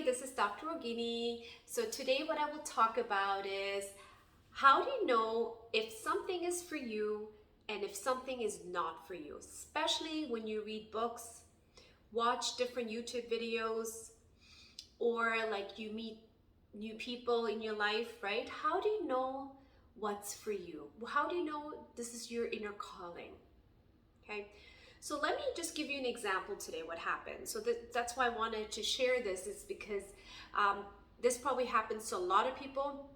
this is Dr. Rogini. So today what I will talk about is how do you know if something is for you and if something is not for you, especially when you read books, watch different YouTube videos, or like you meet new people in your life, right? How do you know what's for you? How do you know this is your inner calling? Okay. So let me just give you an example today what happened. So that's why I wanted to share this, is because this probably happens to a lot of people.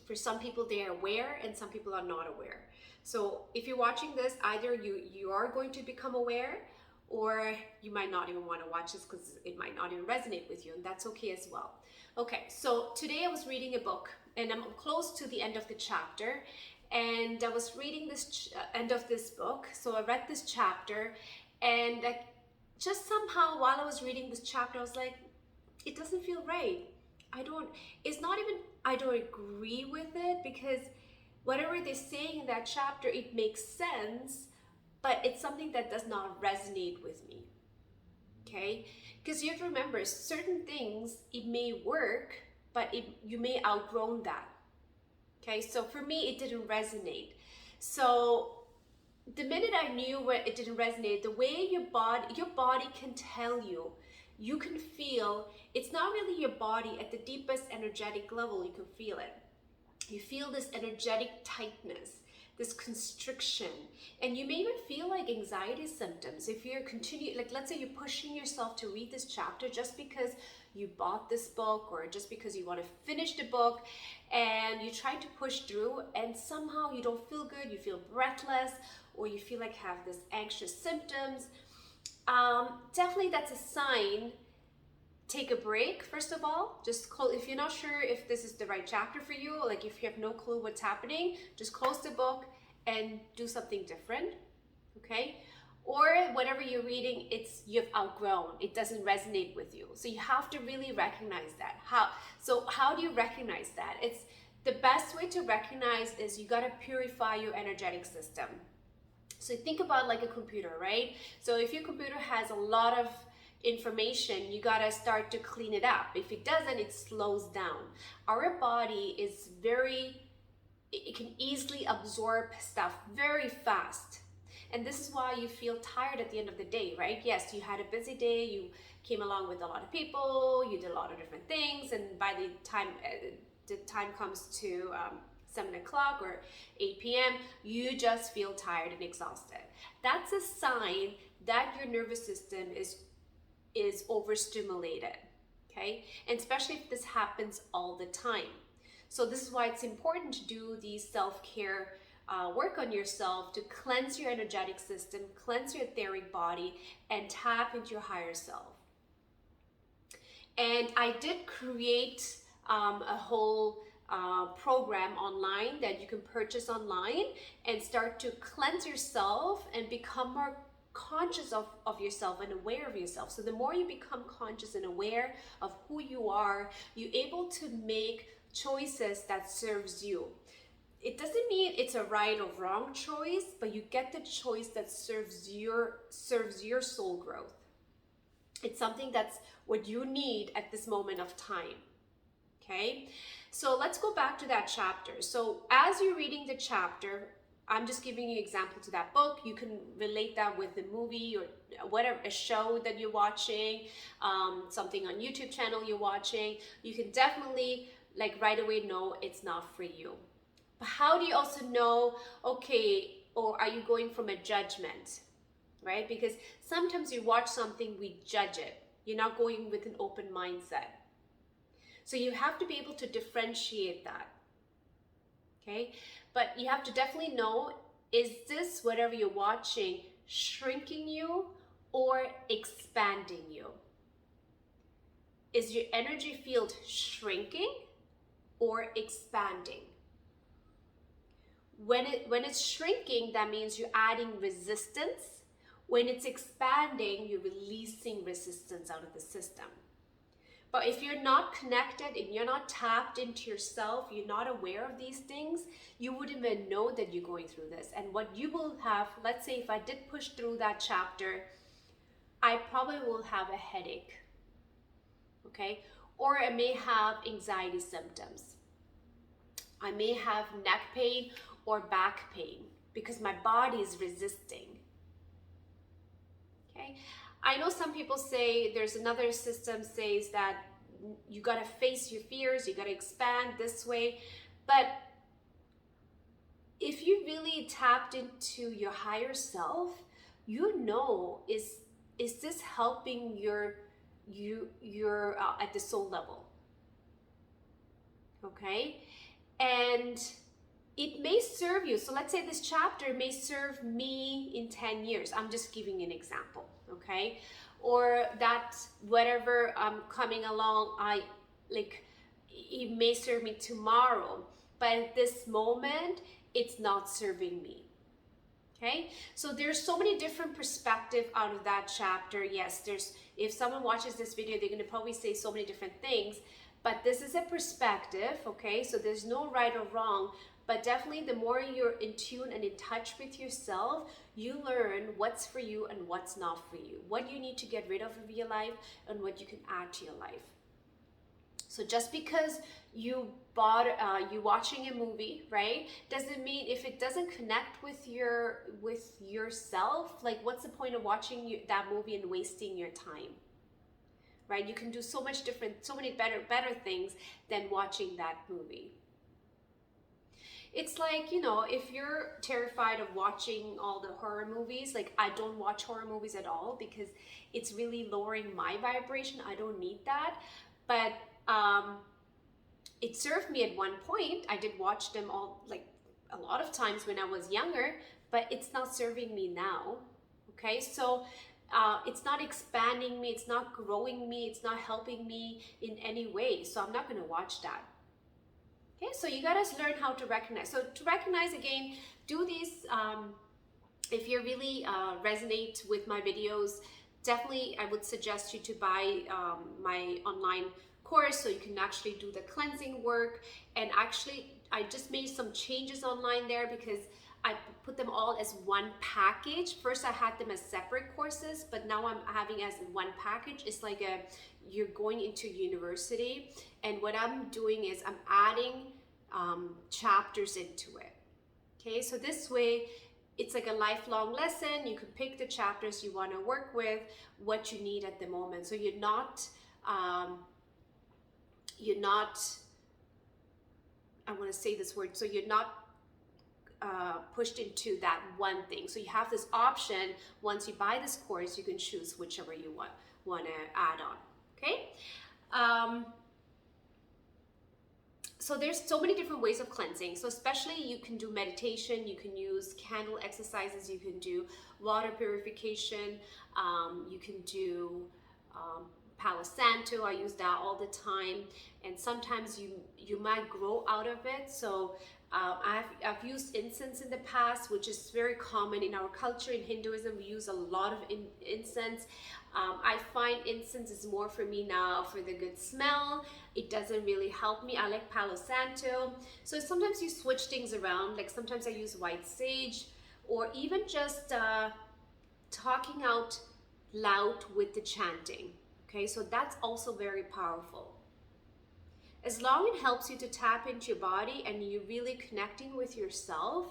For some people, they are aware and some people are not aware. So if you're watching this, either you are going to become aware, or you might not even want to watch this because it might not even resonate with you, and that's okay as well. Okay, so today I was reading a book and I'm close to the end of the chapter, and I was reading this end of this book. So I read this chapter, and just somehow while I was reading this chapter, I was like, it doesn't feel right. It's not even, I don't agree with it, because whatever they're saying in that chapter, it makes sense, but it's something that does not resonate with me. Okay? Because you have to remember, certain things, it may work, but you may outgrown that. Okay, so for me, it didn't resonate. So the minute I knew where it didn't resonate, the way your body can tell you, you can feel, it's not really your body at the deepest energetic level, you can feel it. You feel this energetic tightness, this constriction, and you may even feel like anxiety symptoms if you're like let's say you're pushing yourself to read this chapter just because you bought this book, or just because you want to finish the book, and you try to push through and somehow you don't feel good, you feel breathless, or you feel like have this anxious symptoms. Definitely that's a sign. Take a break, first of all. Just close, if you're not sure if this is the right chapter for you, like if you have no clue what's happening, just close the book and do something different, okay? Or whatever you're reading, you've outgrown, it doesn't resonate with you. So you have to really recognize that. How do you recognize that? It's the best way to recognize is you gotta purify your energetic system. So think about like a computer, right? So if your computer has a lot of information, you gotta start to clean it up. If it doesn't, it slows down. Our body is it can easily absorb stuff very fast. And this is why you feel tired at the end of the day, right? Yes, you had a busy day, you came along with a lot of people, you did a lot of different things, and by the time comes to 7 o'clock or 8 p.m., you just feel tired and exhausted. That's a sign that your nervous system is overstimulated, okay? And especially if this happens all the time. So this is why it's important to do these self-care work on yourself, to cleanse your energetic system, cleanse your etheric body, and tap into your higher self. And I did create a whole program online that you can purchase online and start to cleanse yourself and become more conscious of yourself and aware of yourself. So the more you become conscious and aware of who you are, you're able to make choices that serves you. It doesn't mean it's a right or wrong choice, but you get the choice that serves your soul growth. It's something that's what you need at this moment of time. Okay, so let's go back to that chapter. So as you're reading the chapter, I'm just giving you an example to that book. You can relate that with the movie or whatever, a show that you're watching, something on YouTube channel you're watching. You can definitely like right away know it's not for you. But how do you also know, okay, or are you going from a judgment, right? Because sometimes you watch something, we judge it. You're not going with an open mindset. So you have to be able to differentiate that, okay? But you have to definitely know, is this whatever you're watching shrinking you or expanding you? Is your energy field shrinking or expanding? When it's shrinking, that means you're adding resistance. When it's expanding, you're releasing resistance out of the system. But if you're not connected and you're not tapped into yourself, you're not aware of these things, you wouldn't even know that you're going through this. And what you will have, let's say if I did push through that chapter, I probably will have a headache, okay? or I may have anxiety symptoms. I may have neck pain or back pain because my body is resisting. Okay, I know some people say, there's another system says that you got to face your fears, you got to expand this way, but if you really tapped into your higher self, you know, is this helping your at the soul level? Okay, and it may serve you. So let's say this chapter may serve me in 10 years. I'm just giving an example, okay? Or that whatever I'm coming along, it may serve me tomorrow, but at this moment, it's not serving me. Okay, so there's so many different perspectives out of that chapter. Yes, if someone watches this video, they're going to probably say so many different things, but this is a perspective, okay? So there's no right or wrong, but definitely the more you're in tune and in touch with yourself, you learn what's for you and what's not for you, what you need to get rid of your life and what you can add to your life. So just because you watching a movie, right, doesn't mean if it doesn't connect with yourself, like what's the point of watching that movie and wasting your time, right? You can do so many better things than watching that movie. It's like, you know, if you're terrified of watching all the horror movies, like I don't watch horror movies at all because it's really lowering my vibration. I don't need that. But it served me at one point. I did watch them all, like a lot of times when I was younger, but it's not serving me now. Okay, so it's not expanding me, it's not growing me, it's not helping me in any way. So I'm not going to watch that. Okay, so you gotta learn how to recognize. So to recognize, again, do these. If you really resonate with my videos, definitely I would suggest you to buy my online course so you can actually do the cleansing work. And actually, I just made some changes online there because I put them all as one package. First, I had them as separate courses, but now I'm having as one package. It's like you're going into university, and what I'm doing is I'm adding chapters into it. Okay, so this way, it's like a lifelong lesson. You can pick the chapters you want to work with, what you need at the moment. So you're not, I want to say this word, so you're not pushed into that one thing. So you have this option. Once you buy this course, you can choose whichever you want to add on. Okay. So there's so many different ways of cleansing. So especially you can do meditation, you can use candle exercises, you can do water purification, you can do Palo Santo. I use that all the time, and sometimes you might grow out of it. So I've used incense in the past, which is very common in our culture. In Hinduism, we use a lot of incense. I find incense is more for me now for the good smell. It doesn't really help me. I like Palo Santo. So sometimes you switch things around. Like sometimes I use white sage, or even just talking out loud with the chanting. Okay, so that's also very powerful. As long as it helps you to tap into your body and you're really connecting with yourself,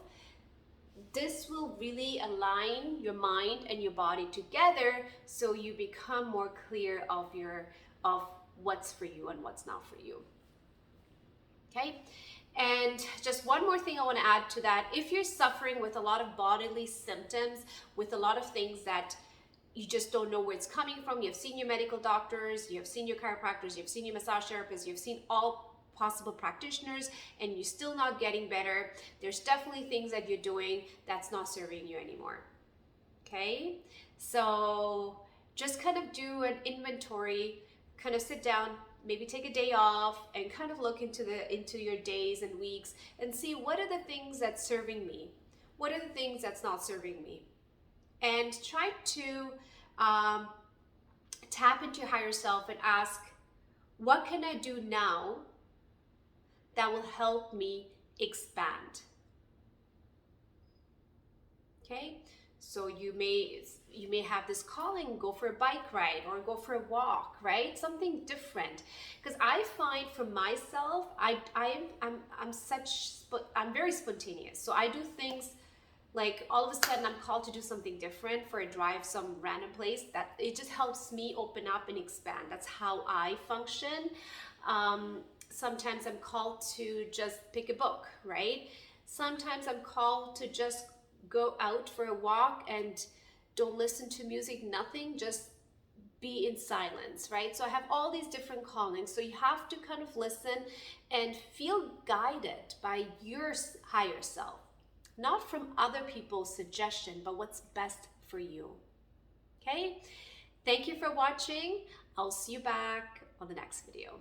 this will really align your mind and your body together, so you become more clear of what's for you and what's not for you. Okay, and just one more thing I want to add to that. If you're suffering with a lot of bodily symptoms, with a lot of things that you just don't know where it's coming from, you've seen your medical doctors, you've seen your chiropractors, you've seen your massage therapists, you've seen all possible practitioners, and you're still not getting better, there's definitely things that you're doing that's not serving you anymore. Okay, so just kind of do an inventory, kind of sit down, maybe take a day off, and kind of look into your days and weeks and see what are the things that's serving me, what are the things that's not serving me, and try to tap into your higher self and ask, what can I do now that will help me expand? Okay, So you may have this calling, go for a bike ride or go for a walk, right? Something different. Because I find for myself, I'm very spontaneous. So I do things like all of a sudden I'm called to do something different for a drive some random place, that it just helps me open up and expand. That's how I function. Sometimes I'm called to just pick a book, right? Sometimes I'm called to just go out for a walk and don't listen to music, nothing, just be in silence, right? So I have all these different callings. So you have to kind of listen and feel guided by your higher self, not from other people's suggestion, but what's best for you. Okay? Thank you for watching. I'll see you back on the next video.